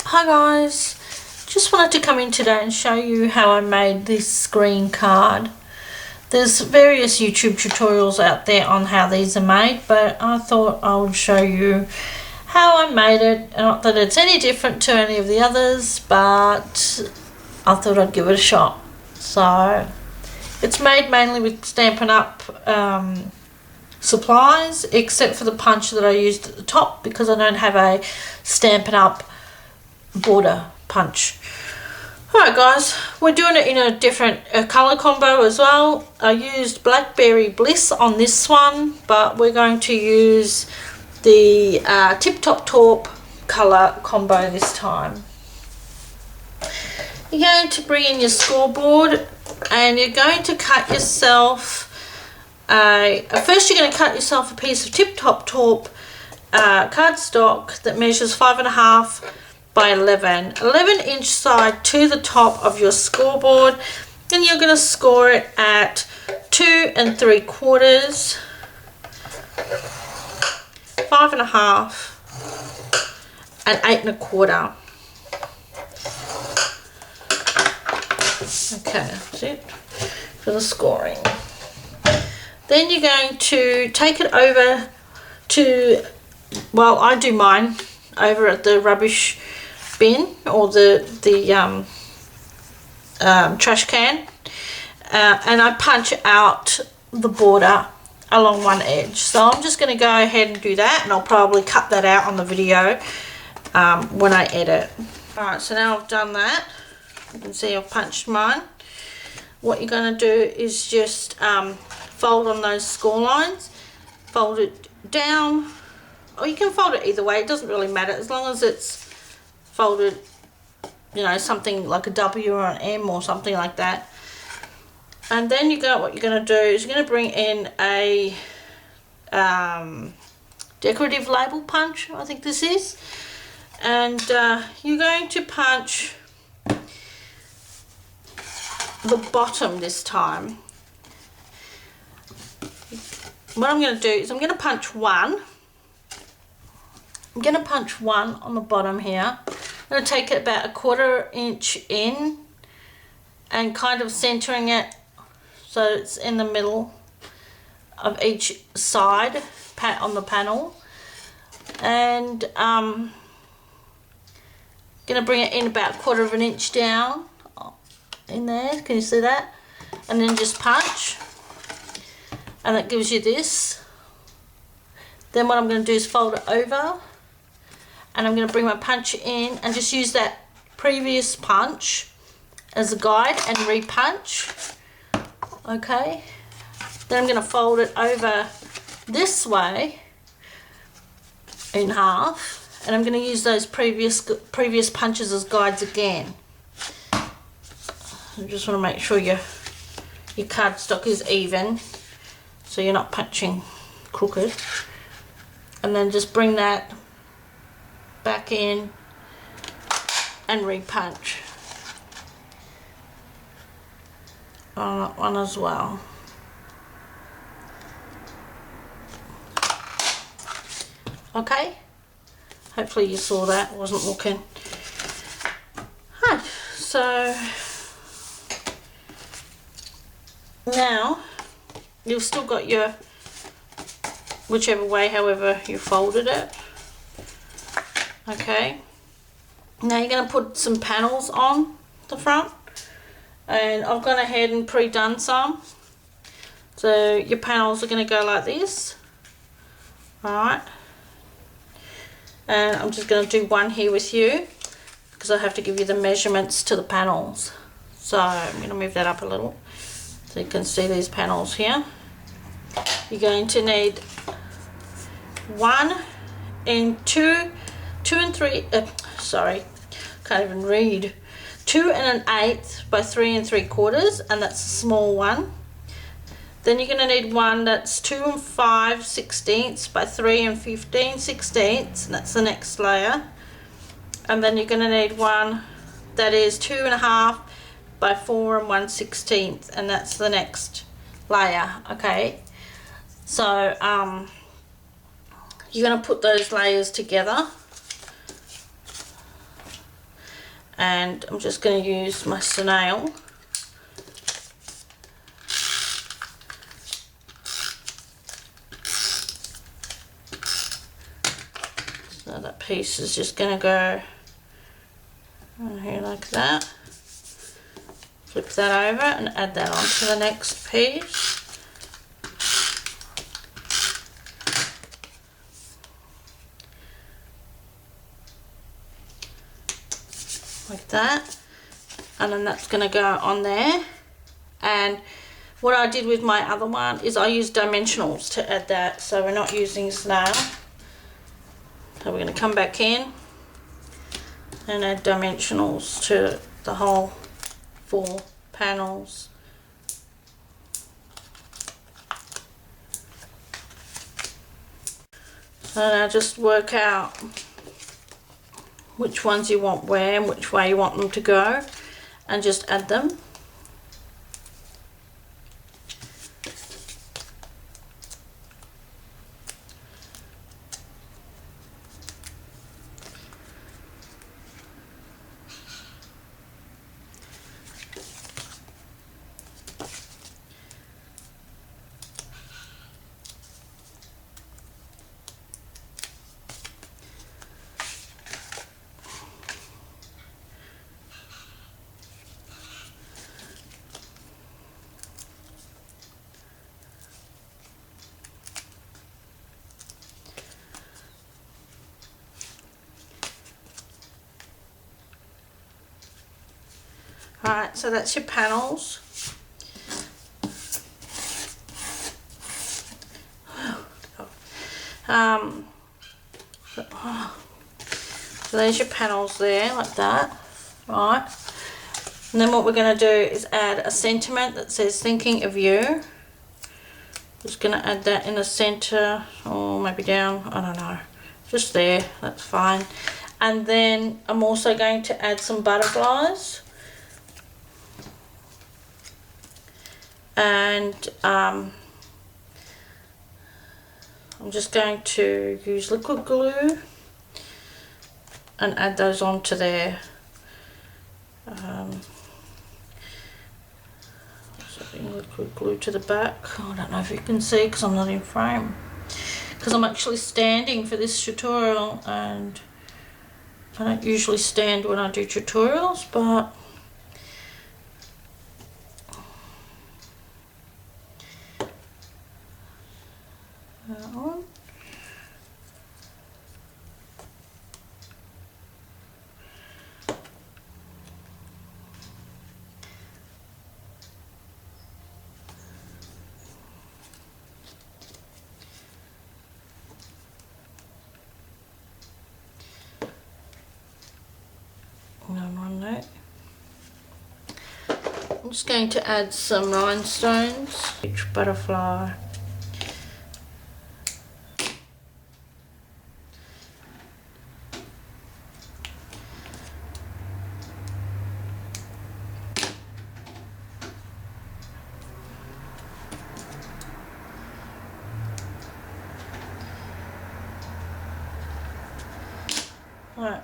Hi guys, just wanted to come in today and show you how I made this green card. There's various YouTube tutorials out there on how these are made, but I thought I would show you how I made it. Not that it's any different to any of the others, but I thought I'd give it a shot. So it's made mainly with Stampin' Up! Supplies, except for the punch that I used at the top because I don't have a Stampin' Up! Border punch. Alright guys, we're doing it in a different colour combo as well. I used Blackberry Bliss on this one, but we're going to use the Tip Top Taupe colour combo this time. You're going to bring in your scoreboard and you're going to cut yourself first you're going to cut yourself a piece of Tip Top Taupe cardstock that measures 5.5 by 11 inch side to the top of your scoreboard, and you're going to score it at 2 3/4, 5.5 and 8 1/4. Okay, that's it for the scoring. Then you're going to take it over to, well, I do mine over at the rubbish bin or the trash can, and I punch out the border along one edge. So I'm just going to go ahead and do that, and I'll probably cut that out on the video when I edit. Alright, so now I've done that. You can see I've punched mine. What you're going to do is just fold on those score lines, fold it down, or you can fold it either way, it doesn't really matter as long as it's folded, you know, something like a W or an M or something like that. And then what you're going to do is you're going to bring in a decorative label punch, I think this is, and you're going to punch the bottom this time. What I'm going to do is I'm going to punch one. I'm going to punch one on the bottom here. I'm going to take it about 1/4 inch in and kind of centering it so it's in the middle of each side on the panel. And going to bring it in about 1/4 inch down in there. Can you see that? And then just punch. And that gives you this. Then what I'm going to do is fold it over, and I'm going to bring my punch in and just use that previous punch as a guide and re-punch. Okay. Then I'm going to fold it over this way in half, and I'm going to use those previous punches as guides again. I just want to make sure your cardstock is even, so you're not punching crooked. And then just bring that back in and re-punch on that one as well. Okay, hopefully you saw that, I wasn't looking. Hi, so now you've still got your whichever way, however you folded it. Okay, now you're going to put some panels on the front, and I've gone ahead and pre-done some. So your panels are going to go like this. Alright, and I'm just going to do one here with you because I have to give you the measurements to the panels. So I'm going to move that up a little so you can see these panels here. You're going to need 1 and 2 and 3, sorry, can't even read, 2 1/8 by 3 3/4, and that's a small one. Then you're going to need one that's 2 5/16 by 3 15/16, and that's the next layer. And then you're going to need one that is 2.5 by 4 1/16, and that's the next layer. Okay, so you're going to put those layers together and I'm just going to use my snail. So that piece is just going to go on here like that. Flip that over and add that onto the next piece. Like that, and then that's going to go on there. And what I did with my other one is I used dimensionals to add that, so we're not using snail. So we're going to come back in and add dimensionals to the whole 4 panels. So now just work out which ones you want where and which way you want them to go, and just add them. Alright, so that's your panels. So there's your panels there, like that. Right. And then what we're going to do is add a sentiment that says thinking of you. Just going to add that in the center, or maybe down, I don't know. Just there, that's fine. And then I'm also going to add some butterflies. And I'm just going to use liquid glue and add those onto there. Liquid glue to the back. I don't know if you can see because I'm not in frame, because I'm actually standing for this tutorial, and I don't usually stand when I do tutorials, but that one. I'm just going to add some rhinestones, each butterfly. Right.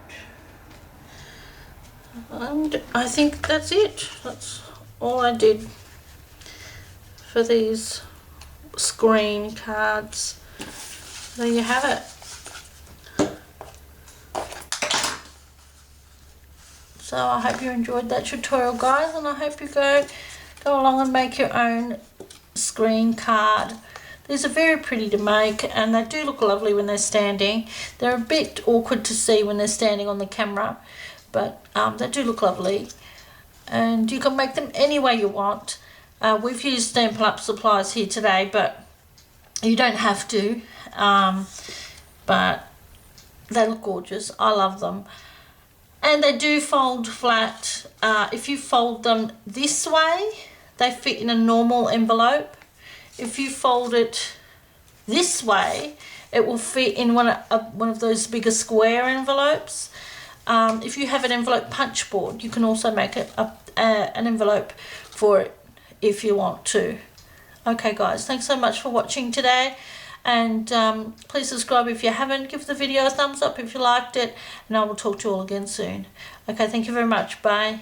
And I think that's it. That's all I did for these screen cards. There you have it. So I hope you enjoyed that tutorial, guys, and I hope you go along and make your own screen card. These are very pretty to make, and they do look lovely when they're standing. They're a bit awkward to see when they're standing on the camera, but they do look lovely. And you can make them any way you want. We've used Stampin' Up supplies here today, but you don't have to. But they look gorgeous. I love them. And they do fold flat. If you fold them this way, they fit in a normal envelope. If you fold it this way, it will fit in one of those bigger square envelopes. If you have an envelope punch board, you can also make an envelope for it if you want to. Okay guys, thanks so much for watching today. And please subscribe if you haven't. Give the video a thumbs up if you liked it, and I will talk to you all again soon. Okay, thank you very much. Bye.